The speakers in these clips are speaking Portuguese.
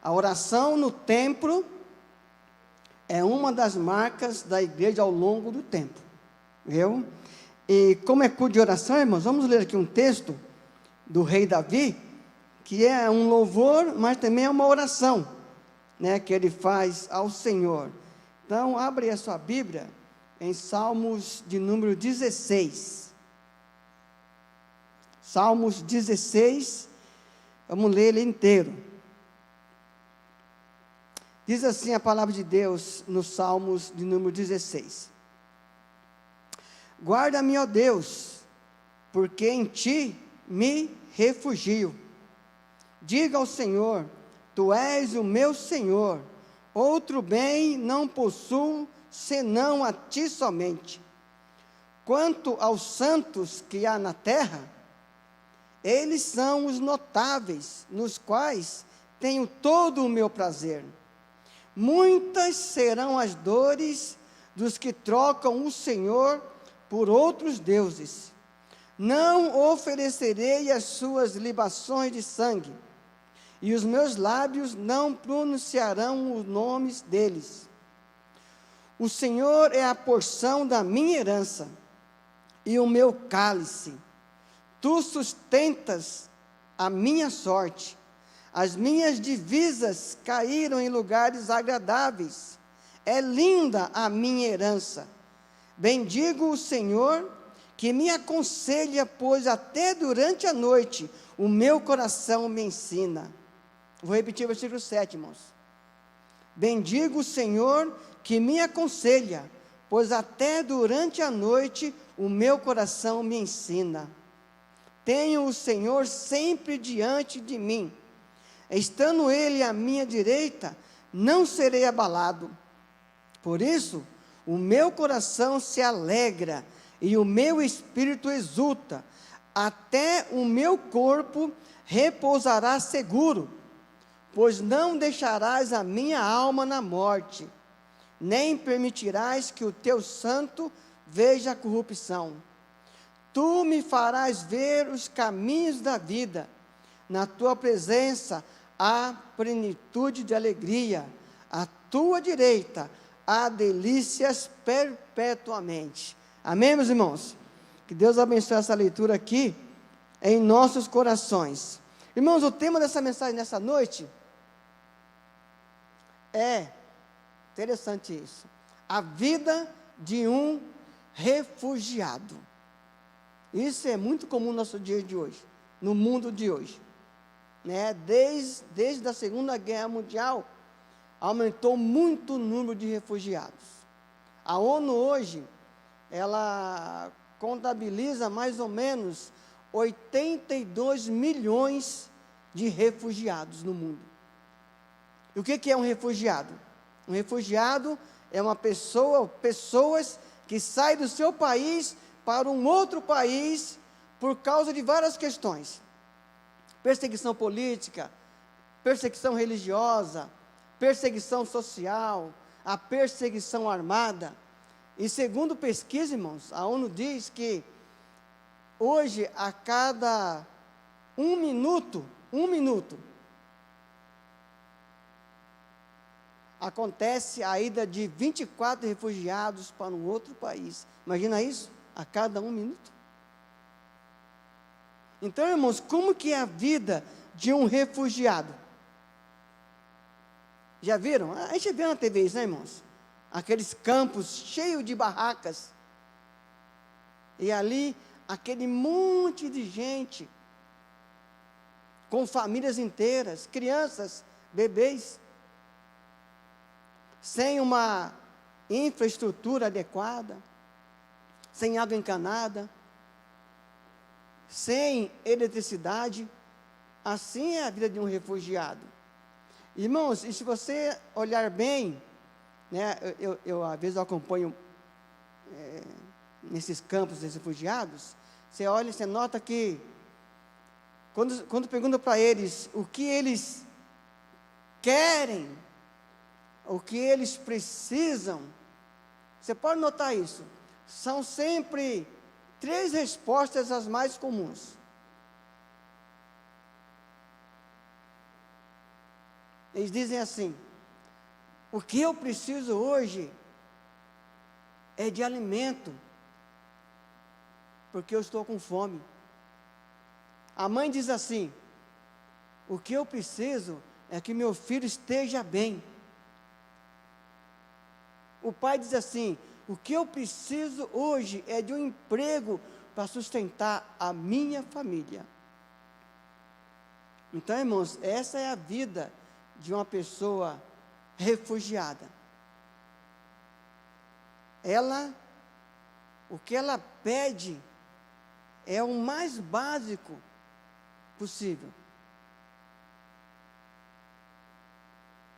A oração no templo é uma das marcas da igreja ao longo do tempo, viu? E como é culto de oração, irmãos, vamos ler aqui um texto do rei Davi, que é um louvor, mas também é uma oração, né, que ele faz ao Senhor. Então, abre a sua Bíblia em Salmos de número 16. Salmos 16, vamos ler ele inteiro. Diz assim a palavra de Deus nos Salmos de número 16. Guarda-me, ó Deus, porque em ti me refugio. Diga ao Senhor, tu és o meu Senhor, outro bem não possuo, senão a ti somente. Quanto aos santos que há na terra, eles são os notáveis, nos quais tenho todo o meu prazer. Muitas serão as dores dos que trocam o Senhor por outros deuses. Não oferecerei as suas libações de sangue, e os meus lábios não pronunciarão os nomes deles. O Senhor é a porção da minha herança, e o meu cálice. Tu sustentas a minha sorte. As minhas divisas caíram em lugares agradáveis. É linda a minha herança. Bendigo o Senhor, que me aconselha, pois até durante a noite o meu coração me ensina. Vou repetir o versículo 7, irmãos. Bendigo o Senhor, que me aconselha, pois até durante a noite o meu coração me ensina. Tenho o Senhor sempre diante de mim. Estando Ele à minha direita, não serei abalado. Por isso, o meu coração se alegra e o meu espírito exulta. Até o meu corpo repousará seguro, pois não deixarás a minha alma na morte, nem permitirás que o teu santo veja a corrupção. Tu me farás ver os caminhos da vida. Na tua presença há plenitude de alegria. À tua direita há delícias perpetuamente. Amém, meus irmãos? Que Deus abençoe essa leitura aqui em nossos corações. Irmãos, o tema dessa mensagem nessa noite é interessante isso. A vida de um refugiado. Isso é muito comum no nosso dia de hoje, no mundo de hoje, né? Desde a Segunda Guerra Mundial, aumentou muito o número de refugiados. A ONU hoje, ela contabiliza mais ou menos 82 milhões de refugiados no mundo. E o que é um refugiado? Um refugiado é uma pessoa, pessoas que saem do seu país para um outro país por causa de várias questões. Perseguição política, perseguição religiosa, perseguição social, a perseguição armada. E segundo pesquisa, irmãos, a ONU diz que hoje a cada um minuto, acontece a ida de 24 refugiados para um outro país. Imagina isso? A cada um minuto. Então, irmãos, como que é a vida de um refugiado? Já viram? A gente vê na TV isso, né, irmãos? Aqueles campos cheios de barracas. E ali, aquele monte de gente, com famílias inteiras, crianças, bebês, sem uma infraestrutura adequada, sem água encanada, sem eletricidade. Assim é a vida de um refugiado. Irmãos, e se você olhar bem, né, às vezes eu acompanho nesses campos de refugiados, você olha e você nota que, quando pergunta para eles o que eles querem, o que eles precisam, você pode notar isso, são sempre 3 respostas as mais comuns. Eles dizem assim: o que eu preciso hoje é de alimento, porque eu estou com fome. A mãe diz assim: o que eu preciso é que meu filho esteja bem. O pai diz assim: o que eu preciso hoje é de um emprego para sustentar a minha família. Então, irmãos, essa é a vida de uma pessoa refugiada. O que ela pede é o mais básico possível.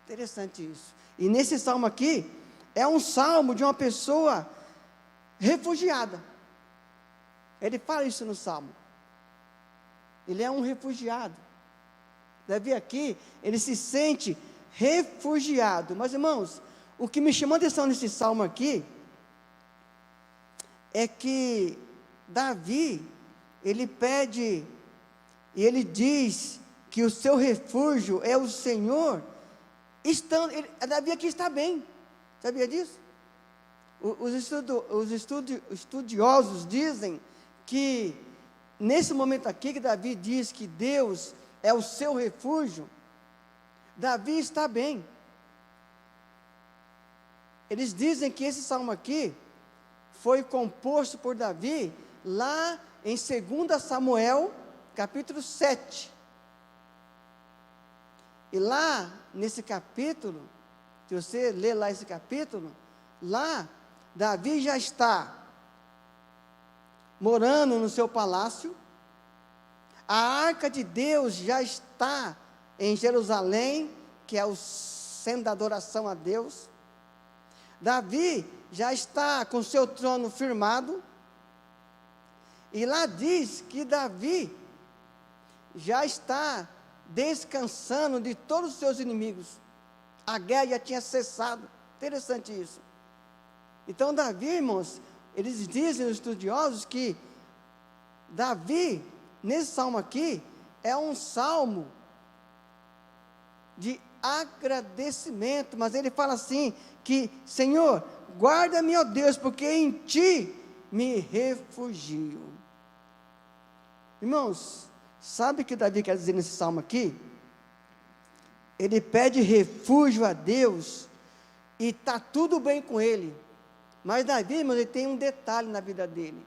Interessante isso. E nesse salmo aqui, é um salmo de uma pessoa refugiada. Ele fala isso no salmo. Ele é um refugiado. Davi aqui, ele se sente refugiado. Mas, irmãos, o que me chamou a atenção nesse salmo aqui é que Davi, ele pede e ele diz que o seu refúgio é o Senhor. Davi aqui está bem. Sabia disso? Os estudiosos dizem que nesse momento aqui que Davi diz que Deus é o seu refúgio, Davi está bem. Eles dizem que esse salmo aqui foi composto por Davi lá em 2 Samuel, capítulo 7. E lá, nesse capítulo, se você ler lá esse capítulo, lá, Davi já está morando no seu palácio, a arca de Deus já está em Jerusalém, que é o centro da adoração a Deus. Davi já está com seu trono firmado, e lá diz que Davi já está descansando de todos os seus inimigos. A guerra já tinha cessado. Interessante isso. Então Davi, irmãos, eles dizem, os estudiosos, que Davi, nesse salmo aqui, é um salmo de agradecimento, mas ele fala assim, que, Senhor, guarda-me, ó Deus, porque em Ti me refugio. Irmãos, sabe o que Davi quer dizer nesse salmo aqui? Ele pede refúgio a Deus, e está tudo bem com ele. Mas Davi, irmãos, ele tem um detalhe na vida dele.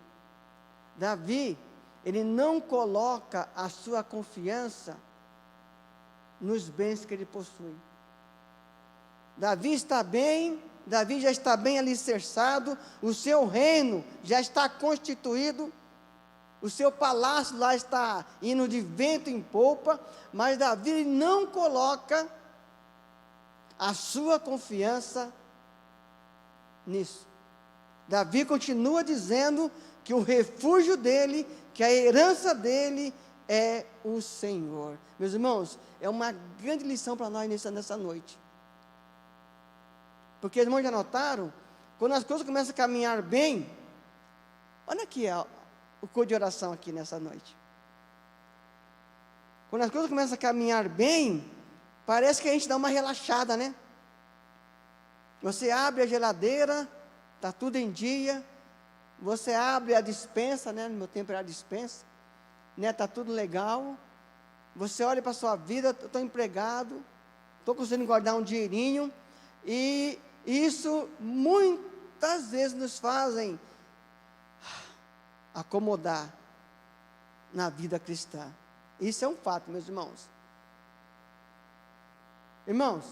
Davi, ele não coloca a sua confiança nos bens que ele possui. Davi está bem, Davi já está bem alicerçado, o seu reino já está constituído, o seu palácio lá está indo de vento em popa, mas Davi não coloca a sua confiança nisso. Davi continua dizendo que o refúgio dele, que a herança dele é o Senhor. Meus irmãos, é uma grande lição para nós nessa noite. Porque os irmãos já notaram, quando as coisas começam a caminhar bem, olha aqui o cor de oração aqui nessa noite. Quando as coisas começam a caminhar bem, parece que a gente dá uma relaxada, né? Você abre a geladeira, está tudo em dia. Você abre a despensa, né? No meu tempo era a despensa, né? Está tudo legal. Você olha para a sua vida, estou empregado, estou conseguindo guardar um dinheirinho, e isso muitas vezes nos fazem acomodar na vida cristã. Isso é um fato, meus irmãos. Irmãos,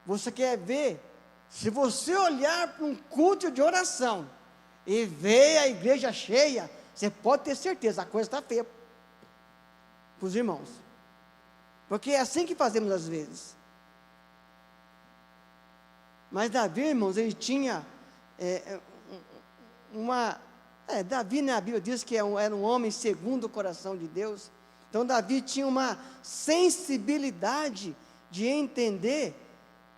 você quer ver, se você olhar para um culto de oração e ver a igreja cheia, você pode ter certeza, a coisa está feia para os irmãos, porque é assim que fazemos às vezes. Mas Davi, irmãos, ele tinha Davi, né, a Bíblia diz que era um homem segundo o coração de Deus. Então Davi tinha uma sensibilidade de entender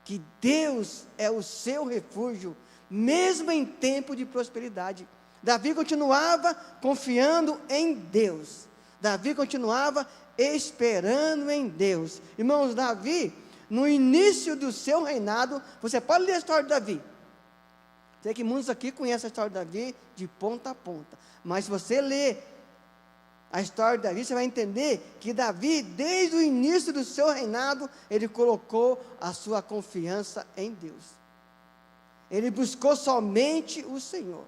que Deus é o seu refúgio, mesmo em tempo de prosperidade. Davi continuava confiando em Deus. Davi continuava esperando em Deus. Irmãos, Davi no início do seu reinado, você pode ler a história de Davi. Sei que muitos aqui conhecem a história de Davi de ponta a ponta, mas se você ler a história de Davi, você vai entender que Davi, desde o início do seu reinado, ele colocou a sua confiança em Deus. Ele buscou somente o Senhor.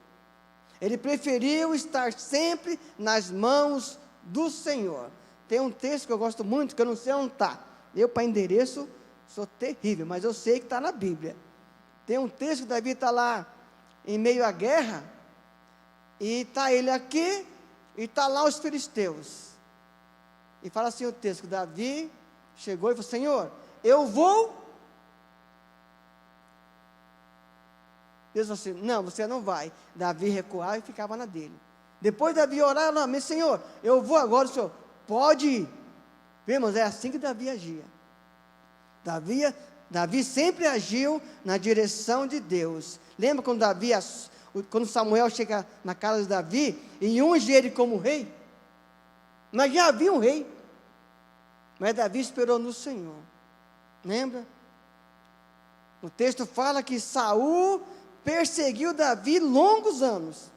Ele preferiu estar sempre nas mãos do Senhor. Tem um texto que eu gosto muito, que eu não sei onde está. Eu, para endereço, sou terrível, mas eu sei que está na Bíblia. Tem um texto que Davi está lá, em meio à guerra, e está ele aqui, e está lá os filisteus. E fala assim o texto, que Davi chegou e falou: Senhor, eu vou. Deus falou assim: não, você não vai. Davi recuava e ficava na dele. Depois Davi orar, não, mas Senhor, eu vou agora, o Senhor pode ir. Vemos, é assim que Davi agia. Davi sempre agiu na direção de Deus. Lembra quando Samuel chega na casa de Davi e unge ele como rei? Mas já havia um rei. Mas Davi esperou no Senhor. Lembra? O texto fala que Saul perseguiu Davi longos anos.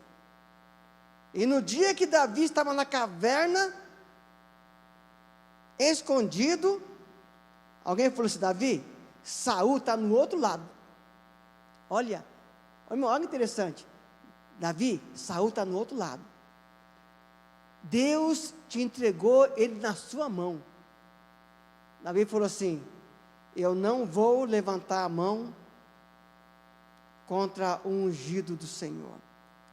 E no dia que Davi estava na caverna, escondido, alguém falou assim: Davi, Saul está no outro lado. Olha interessante. Davi, Saul está no outro lado. Deus te entregou ele na sua mão. Davi falou assim: eu não vou levantar a mão contra o ungido do Senhor.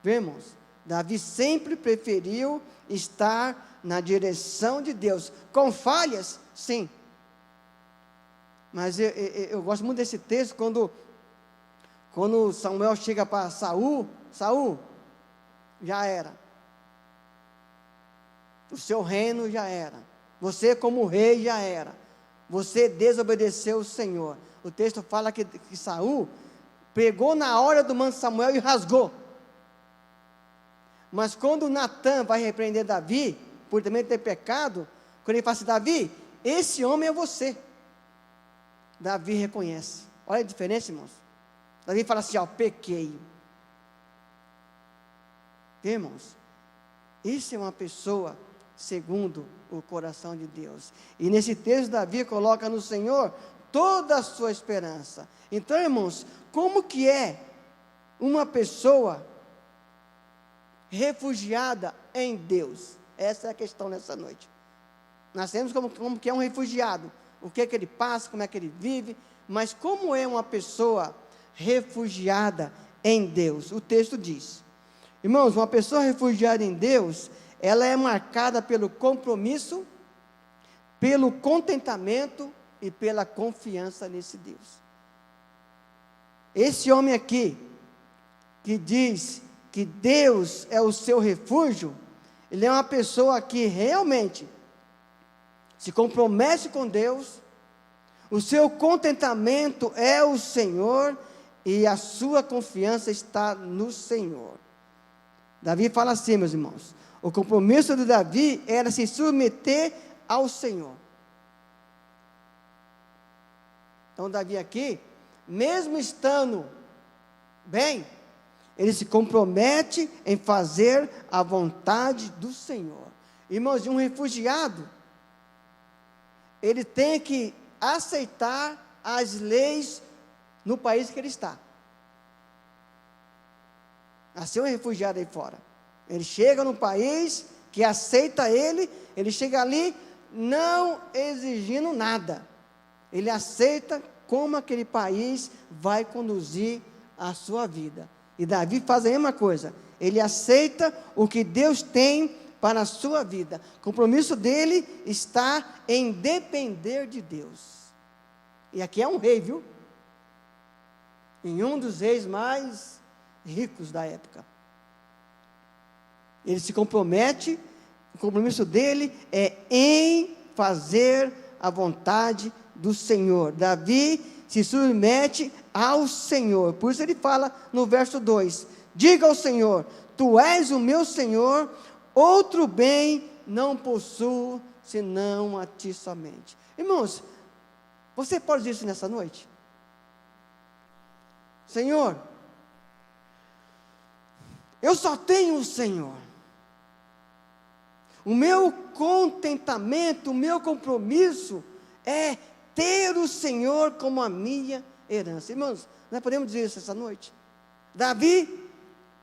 Vemos, Davi sempre preferiu estar na direção de Deus, com falhas, sim. Mas eu gosto muito desse texto, quando Samuel chega para Saul, já era. O seu reino já era. Você como rei já era. Você desobedeceu o Senhor. O texto fala que Saul pegou na hora do manto de Samuel e rasgou. Mas quando Natã vai repreender Davi, por também ter pecado, quando ele fala assim: Davi, esse homem é você. Davi reconhece. Olha a diferença, irmãos. Davi fala assim: ó, pequei. Irmãos, isso é uma pessoa segundo o coração de Deus. E nesse texto Davi coloca no Senhor toda a sua esperança. Então, irmãos, como que é uma pessoa refugiada em Deus? Essa é a questão nessa noite. Nós sabemos como que é um refugiado, o que é que ele passa, como é que ele vive, mas como é uma pessoa refugiada em Deus? O texto diz, irmãos, uma pessoa refugiada em Deus, ela é marcada pelo compromisso, pelo contentamento e pela confiança nesse Deus. Esse homem aqui, que diz que Deus é o seu refúgio, ele é uma pessoa que realmente se compromete com Deus, o seu contentamento é o Senhor e a sua confiança está no Senhor. Davi fala assim, meus irmãos, o compromisso de Davi era se submeter ao Senhor. Então Davi aqui, mesmo estando bem, ele se compromete em fazer a vontade do Senhor. Irmãos, um refugiado, ele tem que aceitar as leis no país que ele está. Nasceu um refugiado aí fora. Ele chega no país que aceita ele chega ali não exigindo nada. Ele aceita como aquele país vai conduzir a sua vida. E Davi faz a mesma coisa. Ele aceita o que Deus tem para a sua vida. O compromisso dele está em depender de Deus. E aqui é um rei, viu? Em um dos reis mais ricos da época. Ele se compromete, o compromisso dele é em fazer a vontade do Senhor. Davi se submete ao Senhor. Por isso ele fala no verso 2: diga ao Senhor, tu és o meu Senhor, outro bem não possuo, senão a ti somente. Irmãos, Você pode dizer isso nessa noite? Senhor, eu só tenho o Senhor. O meu contentamento, o meu compromisso é ter o Senhor como a minha herança. Irmãos, nós podemos dizer isso essa noite? Davi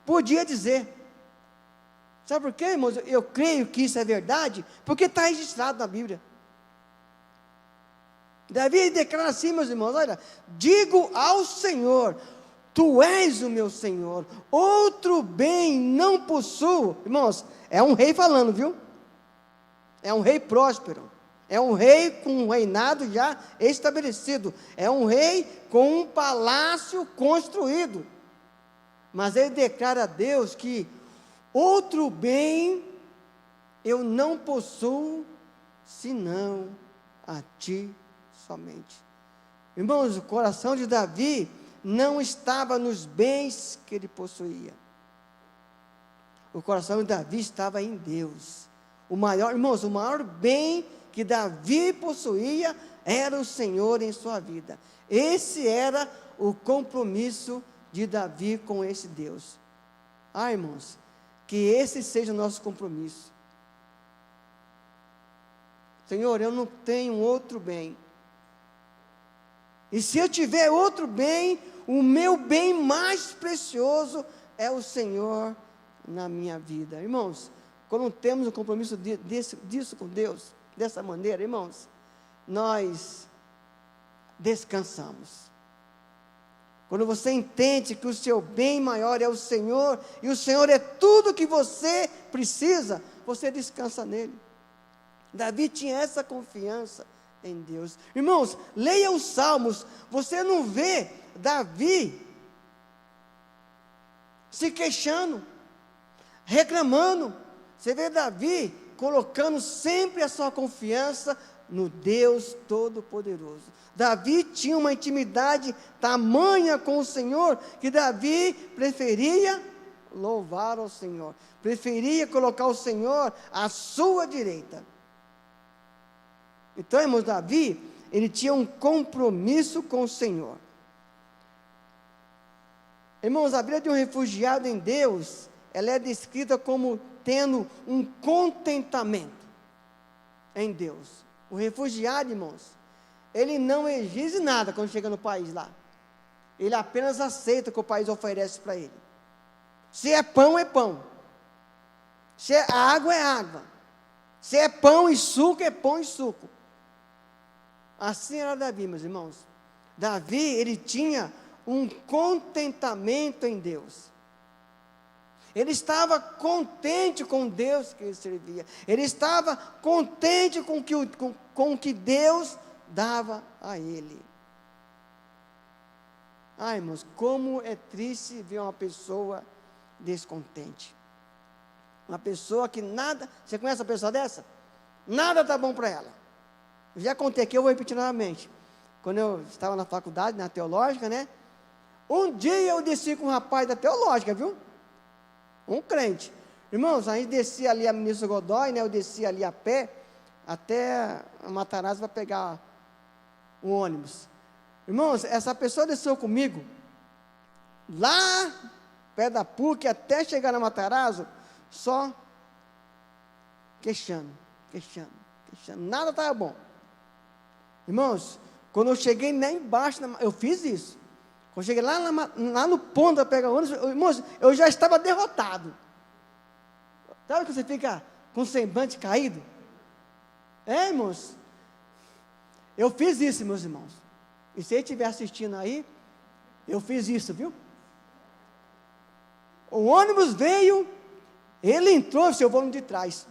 podia dizer. Sabe por quê, irmãos? Eu creio que isso é verdade, porque está registrado na Bíblia. Davi declara assim, meus irmãos, olha, digo ao Senhor, tu és o meu Senhor, outro bem não possuo. Irmãos, é um rei falando, viu? É um rei próspero, é um rei com um reinado já estabelecido, é um rei com um palácio construído, mas ele declara a Deus que outro bem eu não possuo, senão a ti somente. Irmãos, o coração de Davi não estava nos bens que ele possuía. O coração de Davi estava em Deus. Irmãos, o maior bem que Davi possuía era o Senhor em sua vida. Esse era o compromisso de Davi com esse Deus. Irmãos, que esse seja o nosso compromisso. Senhor, eu não tenho outro bem. E se eu tiver outro bem, o meu bem mais precioso é o Senhor na minha vida. Irmãos, quando temos um compromisso disso com Deus, dessa maneira, irmãos, nós descansamos. Quando você entende que o seu bem maior é o Senhor, e o Senhor é tudo que você precisa, você descansa nele. Davi tinha essa confiança em Deus. Irmãos, leia os Salmos, você não vê Davi se queixando, reclamando. Você vê Davi colocando sempre a sua confiança no Deus Todo-Poderoso. Davi tinha uma intimidade tamanha com o Senhor, que Davi preferia louvar ao Senhor, preferia colocar o Senhor à sua direita. Então, irmãos, Davi, ele tinha um compromisso com o Senhor. Irmãos, a vida de um refugiado em Deus, ela é descrita como tendo um contentamento em Deus. O refugiado, irmãos, ele não exige nada quando chega no país lá. Ele apenas aceita o que o país oferece para ele. Se é pão, é pão. Se é água, é água. Se é pão e suco, é pão e suco. Assim era Davi, meus irmãos. Davi, ele tinha um contentamento em Deus. Ele estava contente com Deus que ele servia. Ele estava contente com o que Deus dava a ele. Irmãos, como é triste ver uma pessoa descontente. Uma pessoa que nada... Você conhece uma pessoa dessa? Nada está bom para ela. Eu já contei aqui, eu vou repetir novamente. Quando eu estava na faculdade, na teológica, né? Um dia eu desci com um rapaz da teológica, viu? Um crente. Irmãos, a gente descia ali a Ministro Godói, né? Eu descia ali a pé, até a Matarazzo para pegar o ônibus. Irmãos, essa pessoa desceu comigo, lá, perto da PUC, até chegar na Matarazzo, só queixando. Nada estava bom. Irmãos, quando eu cheguei lá embaixo, eu fiz isso. Quando eu cheguei lá no ponto para pegar o ônibus, irmãos, eu já estava derrotado. Sabe que você fica com o semblante caído? Irmãos, eu fiz isso, meus irmãos. E se ele estiver assistindo aí, eu fiz isso, viu? O ônibus veio, ele entrou, eu vou no de trás.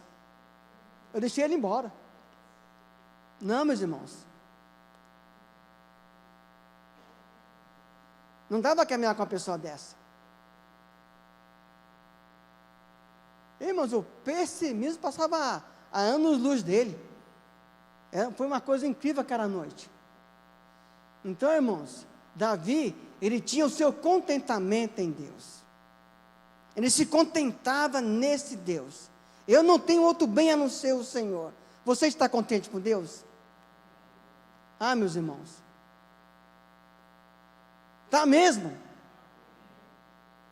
Eu deixei ele embora. Não, meus irmãos. Não dava para caminhar com uma pessoa dessa. Irmãos, o pessimismo passava a anos-luz dele. Foi uma coisa incrível aquela noite. Então, irmãos, Davi, ele tinha o seu contentamento em Deus. Ele se contentava nesse Deus. Eu não tenho outro bem a não ser o Senhor. Você está contente com Deus? Ah, meus irmãos, está mesmo.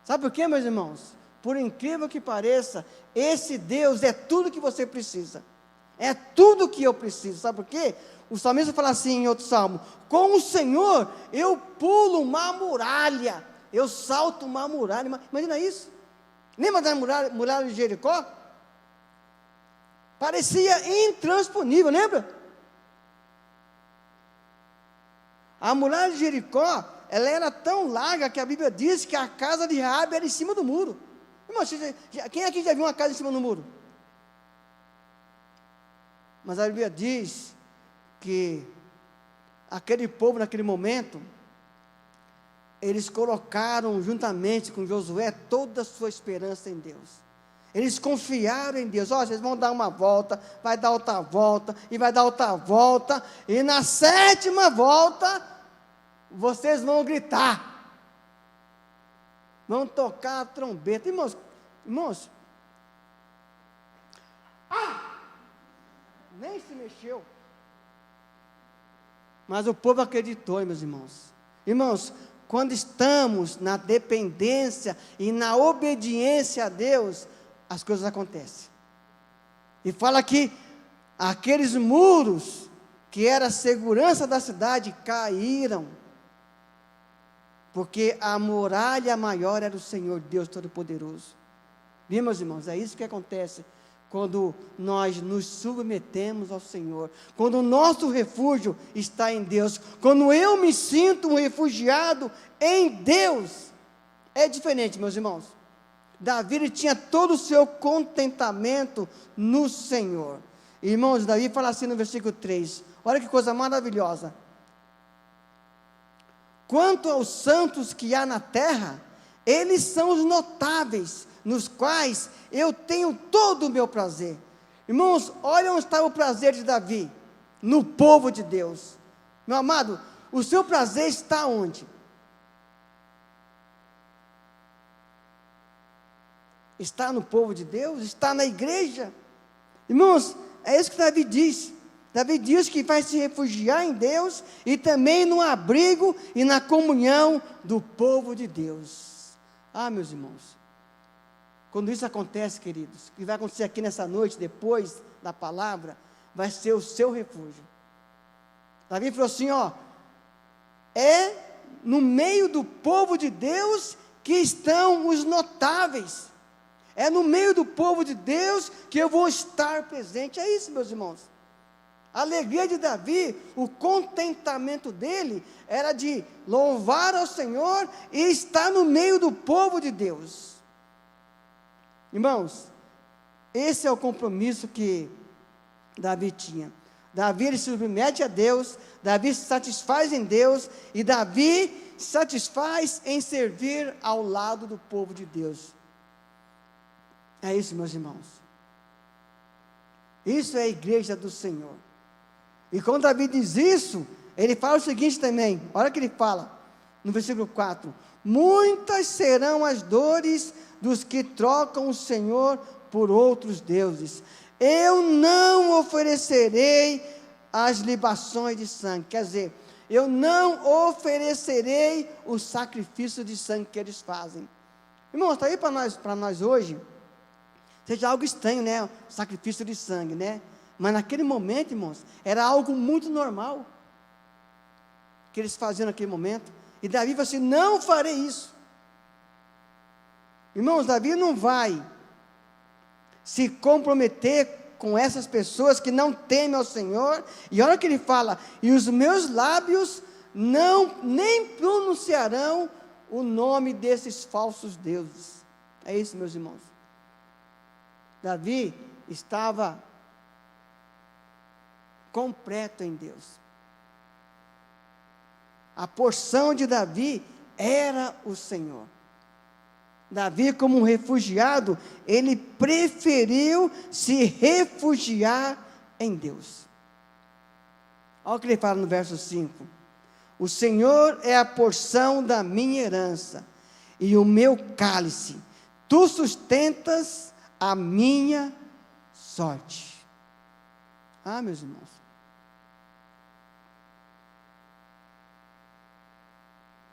Sabe por quê, meus irmãos? Por incrível que pareça, esse Deus é tudo que você precisa. É tudo que eu preciso. Sabe por quê? O salmista fala assim em outro salmo: com o Senhor eu pulo uma muralha, eu salto uma muralha. Imagina isso. Lembra da muralha de Jericó? Parecia intransponível, lembra? A muralha de Jericó, ela era tão larga que a Bíblia diz que a casa de Raabe era em cima do muro. Irmão, quem aqui já viu uma casa em cima do muro? Mas a Bíblia diz que aquele povo naquele momento, eles colocaram juntamente com Josué toda a sua esperança em Deus. Eles confiaram em Deus. Ó, vocês vão dar uma volta, vai dar outra volta, e vai dar outra volta, e na 7ª volta, vocês vão gritar, vão tocar a trombeta. Irmãos, nem se mexeu. Mas o povo acreditou, meus irmãos. Irmãos, quando estamos na dependência e na obediência a Deus, as coisas acontecem. E fala que aqueles muros, que era a segurança da cidade, caíram, porque a muralha maior era o Senhor Deus Todo-Poderoso. Viu, meus irmãos? É isso que acontece quando nós nos submetemos ao Senhor, quando o nosso refúgio está em Deus, quando eu me sinto um refugiado em Deus. É diferente, meus irmãos. Davi, ele tinha todo o seu contentamento no Senhor. Irmãos, Davi fala assim no versículo 3, olha que coisa maravilhosa: quanto aos santos que há na terra, eles são os notáveis, nos quais eu tenho todo o meu prazer. Irmãos, olha onde está o prazer de Davi: no povo de Deus. Meu amado, o seu prazer está onde? Está no povo de Deus? Está na igreja? Irmãos, é isso que Davi diz. Davi diz que vai se refugiar em Deus e também no abrigo e na comunhão do povo de Deus. Ah, meus irmãos, quando isso acontece, queridos, o que vai acontecer aqui nessa noite, depois da palavra, vai ser o seu refúgio. Davi falou assim, ó: é no meio do povo de Deus que estão os notáveis. É no meio do povo de Deus que eu vou estar presente. É isso, meus irmãos. A alegria de Davi, o contentamento dele, era de louvar ao Senhor e estar no meio do povo de Deus. Irmãos, esse é o compromisso que Davi tinha. Davi, ele se submete a Deus, Davi se satisfaz em Deus, e Davi se satisfaz em servir ao lado do povo de Deus. É isso, meus irmãos. Isso é a igreja do Senhor. E quando Davi diz isso, ele fala o seguinte também, olha o que ele fala, no versículo 4, muitas serão as dores dos que trocam o Senhor por outros deuses, eu não oferecerei as libações de sangue, quer dizer, eu não oferecerei o sacrifício de sangue que eles fazem. Irmãos, está aí para nós hoje, seja algo estranho, né, o sacrifício de sangue, né, mas naquele momento, irmãos, era algo muito normal, que eles faziam naquele momento, e Davi falou assim, não farei isso. Irmãos, Davi não vai se comprometer com essas pessoas que não temem ao Senhor, e olha o que ele fala, e os meus lábios nem pronunciarão o nome desses falsos deuses. É isso, meus irmãos. Davi estava completo em Deus. A porção de Davi era o Senhor. Davi, como um refugiado, ele preferiu se refugiar em Deus. Olha o que ele fala no verso 5: o Senhor é a porção da minha herança e o meu cálice, tu sustentas a minha sorte. Ah, meus irmãos,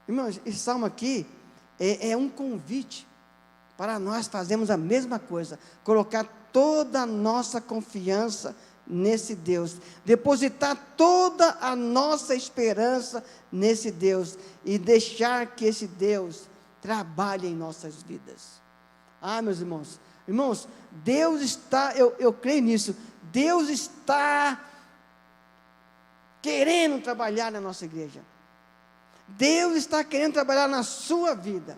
Irmãos, esse salmo aqui é um convite para nós fazermos a mesma coisa, colocar toda a nossa confiança nesse Deus, depositar toda a nossa esperança nesse Deus, e deixar que esse Deus trabalhe em nossas vidas. Meus irmãos, Deus está, eu creio nisso, Deus está querendo trabalhar na nossa igreja, Deus está querendo trabalhar na sua vida,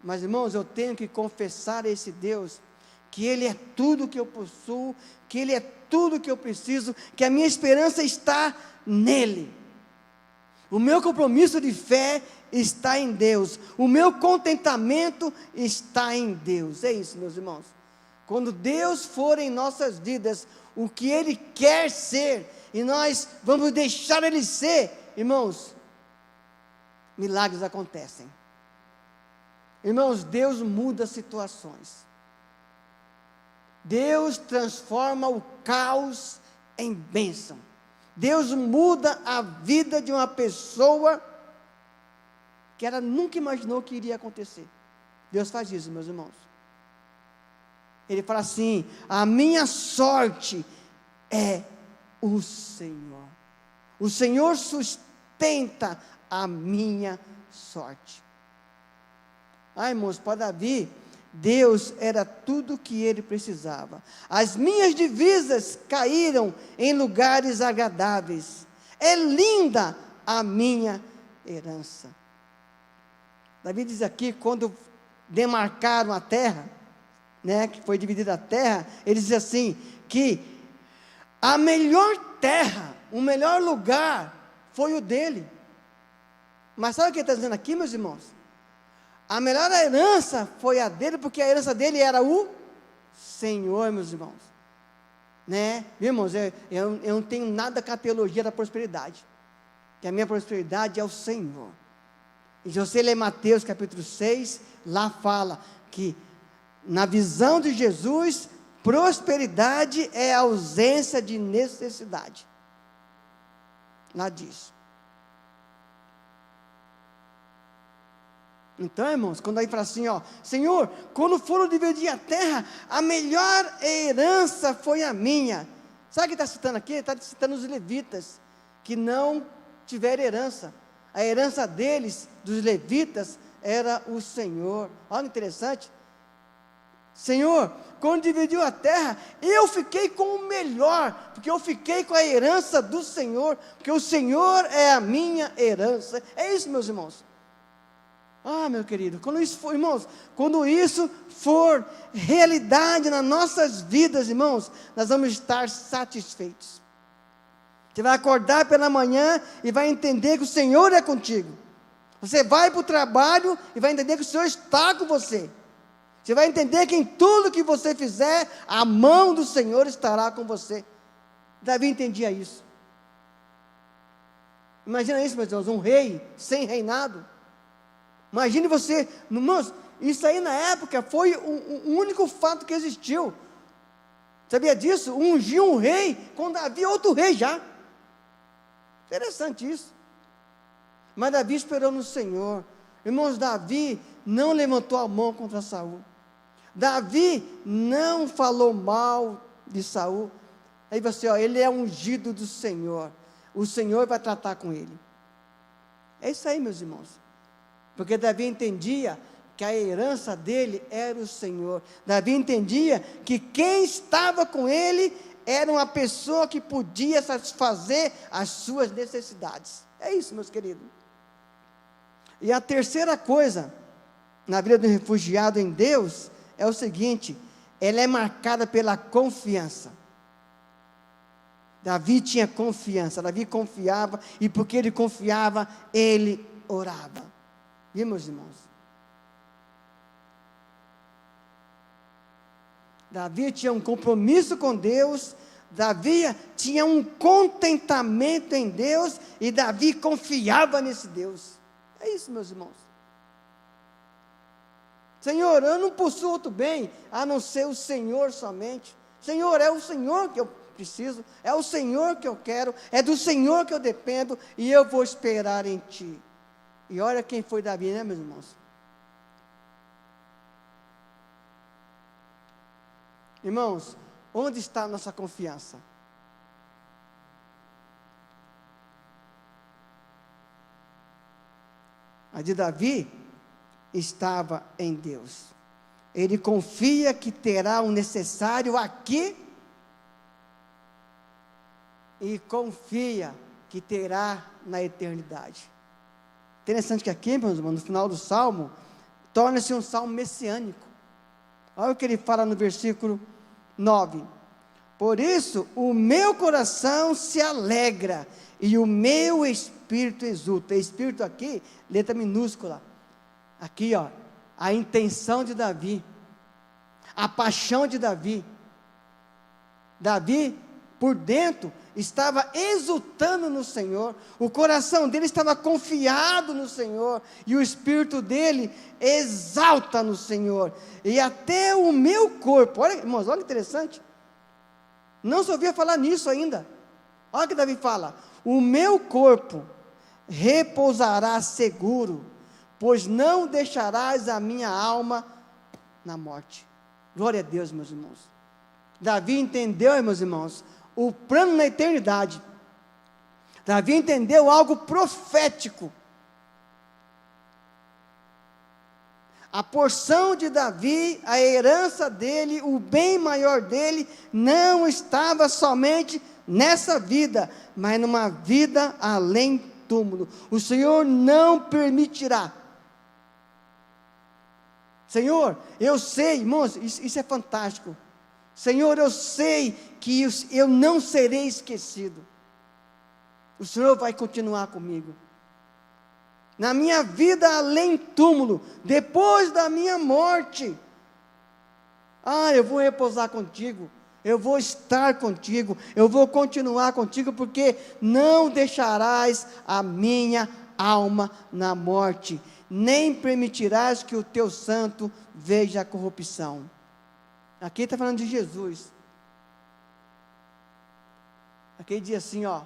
mas irmãos, eu tenho que confessar a esse Deus, que Ele é tudo que eu possuo, que Ele é tudo que eu preciso, que a minha esperança está nele, o meu compromisso de fé está em Deus, o meu contentamento está em Deus. É isso, meus irmãos. Quando Deus for em nossas vidas o que Ele quer ser, e nós vamos deixar Ele ser, irmãos, milagres acontecem. Irmãos, Deus muda situações, Deus transforma o caos em bênção, Deus muda a vida de uma pessoa que ela nunca imaginou que iria acontecer. Deus faz isso, meus irmãos. Ele fala assim: a minha sorte é o Senhor. O Senhor sustenta a minha sorte. Irmãos, para Davi, Deus era tudo o que ele precisava. As minhas divisas caíram em lugares agradáveis. É linda a minha herança. Davi diz aqui, quando demarcaram a terra, que foi dividida a terra, ele diz assim, que a melhor terra, o melhor lugar, foi o dele. Mas sabe o que ele está dizendo aqui, meus irmãos? A melhor herança foi a dele, porque a herança dele era o Senhor, meus irmãos. Irmãos, eu não tenho nada com a teologia da prosperidade, que a minha prosperidade é o Senhor. E se você ler Mateus capítulo 6, lá fala que na visão de Jesus, prosperidade é a ausência de necessidade. Lá diz. Então, irmãos, quando aí fala assim, Senhor, quando foram dividir a terra, a melhor herança foi a minha. Sabe o que está citando aqui? Está citando os levitas, que não tiveram herança. A herança deles, dos levitas, era o Senhor. Olha, interessante. Senhor, quando dividiu a terra, eu fiquei com o melhor, porque eu fiquei com a herança do Senhor, porque o Senhor é a minha herança. É isso, meus irmãos. Meu querido, quando isso for, irmãos, quando isso for realidade nas nossas vidas, irmãos, nós vamos estar satisfeitos. Você vai acordar pela manhã e vai entender que o Senhor é contigo. Você vai para o trabalho e vai entender que o Senhor está com você. Você vai entender que em tudo que você fizer, a mão do Senhor estará com você. Davi entendia isso. Imagina isso, meus irmãos, um rei sem reinado. Imagine você, irmãos, isso aí na época foi o único fato que existiu. Sabia disso? Ungiu um rei, quando havia outro rei já. Interessante isso. Mas Davi esperou no Senhor. Irmãos, Davi não levantou a mão contra Saul. Davi não falou mal de Saul. Aí você, ele é ungido do Senhor. O Senhor vai tratar com ele. É isso aí, meus irmãos. Porque Davi entendia que a herança dele era o Senhor. Davi entendia que quem estava com ele era uma pessoa que podia satisfazer as suas necessidades. É isso, meus queridos. E a terceira coisa na vida do refugiado em Deus é o seguinte: ela é marcada pela confiança. Davi tinha confiança, Davi confiava, e porque ele confiava, ele orava. E meus irmãos, Davi tinha um compromisso com Deus, Davi tinha um contentamento em Deus, e Davi confiava nesse Deus. É isso, meus irmãos. Senhor, eu não possuo outro bem, a não ser o Senhor somente. Senhor, é o Senhor que eu preciso, é o Senhor que eu quero, é do Senhor que eu dependo, e eu vou esperar em Ti. E olha quem foi Davi, né, meus irmãos? Irmãos, onde está a nossa confiança? A de Davi estava em Deus. Ele confia que terá o necessário aqui e confia que terá na eternidade. Interessante que aqui, meus irmãos, no final do Salmo, torna-se um salmo messiânico. Olha o que ele fala no versículo 9: por isso o meu coração se alegra e o meu espírito exulta. Espírito aqui, letra minúscula. Aqui, ó, a intenção de Davi, a paixão de Davi. Davi, por dentro, estava exultando no Senhor, o coração dele estava confiado no Senhor, e o espírito dele exalta no Senhor, e até o meu corpo, olha, irmãos, olha que interessante, não se ouvia falar nisso ainda. Olha o que Davi fala: o meu corpo repousará seguro, pois não deixarás a minha alma na morte. Glória a Deus, meus irmãos. Davi entendeu, meus irmãos, o plano na eternidade. Davi entendeu algo profético. A porção de Davi, a herança dele, o bem maior dele, não estava somente nessa vida, mas numa vida além túmulo. O Senhor não permitirá. Senhor, eu sei, irmãos, isso é fantástico. Senhor, eu sei que eu não serei esquecido. O Senhor vai continuar comigo. Na minha vida além túmulo, depois da minha morte, eu vou repousar contigo, eu vou estar contigo, eu vou continuar contigo, porque não deixarás a minha alma na morte, nem permitirás que o teu santo veja a corrupção. Aqui está falando de Jesus. Aqui ele diz assim, ó: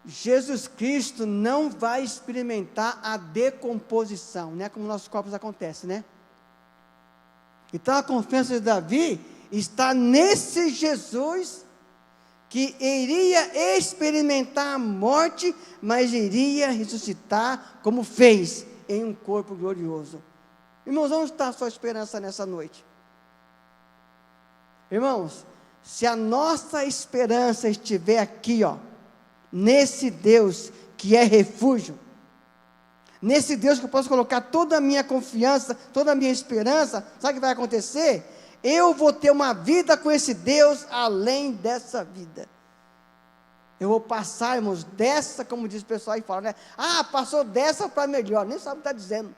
Jesus Cristo não vai experimentar a decomposição, né? Como nossos corpos acontece, né? Então a confiança de Davi está nesse Jesus que iria experimentar a morte, mas iria ressuscitar como fez em um corpo glorioso. Irmãos, onde está a sua esperança nessa noite? Irmãos, se a nossa esperança estiver aqui, ó, nesse Deus que é refúgio, nesse Deus que eu posso colocar toda a minha confiança, toda a minha esperança, sabe o que vai acontecer? Eu vou ter uma vida com esse Deus além dessa vida. Eu vou passar, irmãos, dessa, como diz o pessoal aí fala, né? Passou dessa para melhor, nem sabe o que está dizendo.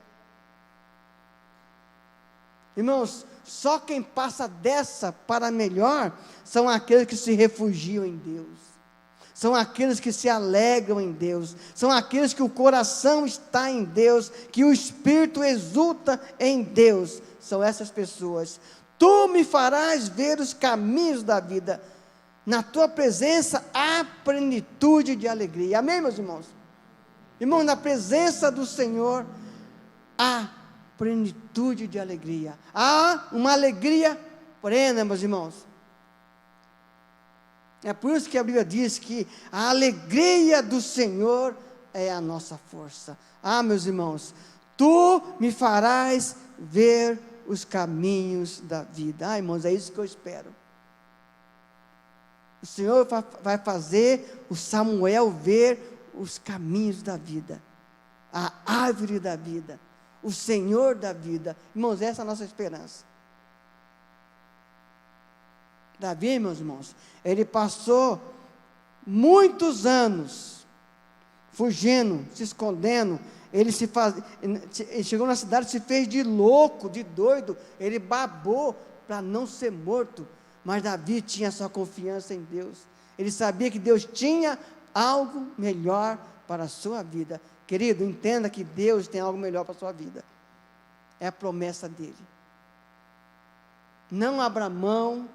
Irmãos, só quem passa dessa para melhor são aqueles que se refugiam em Deus, são aqueles que se alegram em Deus, são aqueles que o coração está em Deus, que o espírito exulta em Deus. São essas pessoas. Tu me farás ver os caminhos da vida, na tua presença há plenitude de alegria. Amém, meus irmãos? Irmãos, na presença do Senhor há plenitude de alegria, há uma alegria plena, meus irmãos. É por isso que a Bíblia diz que a alegria do Senhor é a nossa força. Meus irmãos, tu me farás ver os caminhos da vida. Irmãos, é isso que eu espero. O Senhor vai fazer o Samuel ver os caminhos da vida, a árvore da vida, o Senhor da vida. Irmãos, essa é a nossa esperança. Davi, meus irmãos, ele passou muitos anos fugindo, se escondendo. Ele chegou na cidade, se fez de louco, de doido. Ele babou para não ser morto. Mas Davi tinha sua confiança em Deus. Ele sabia que Deus tinha algo melhor para a sua vida. Querido, entenda que Deus tem algo melhor para a sua vida. É a promessa dele. Não abra mão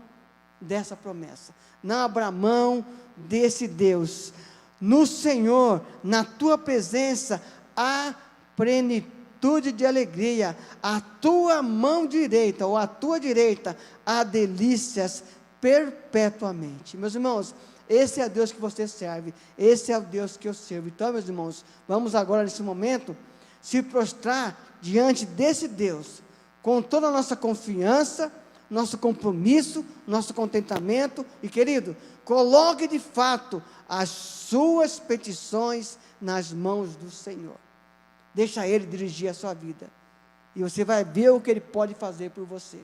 dessa promessa. Não abra mão desse Deus. No Senhor, na tua presença, há plenitude de alegria. A tua mão direita, ou a tua direita, há delícias perpetuamente. Meus irmãos, esse é o Deus que você serve, esse é o Deus que eu sirvo. Então, meus irmãos, vamos agora nesse momento se prostrar diante desse Deus, com toda a nossa confiança, nosso compromisso, nosso contentamento. E querido, coloque de fato as suas petições nas mãos do Senhor. Deixa Ele dirigir a sua vida, e você vai ver o que Ele pode fazer por você.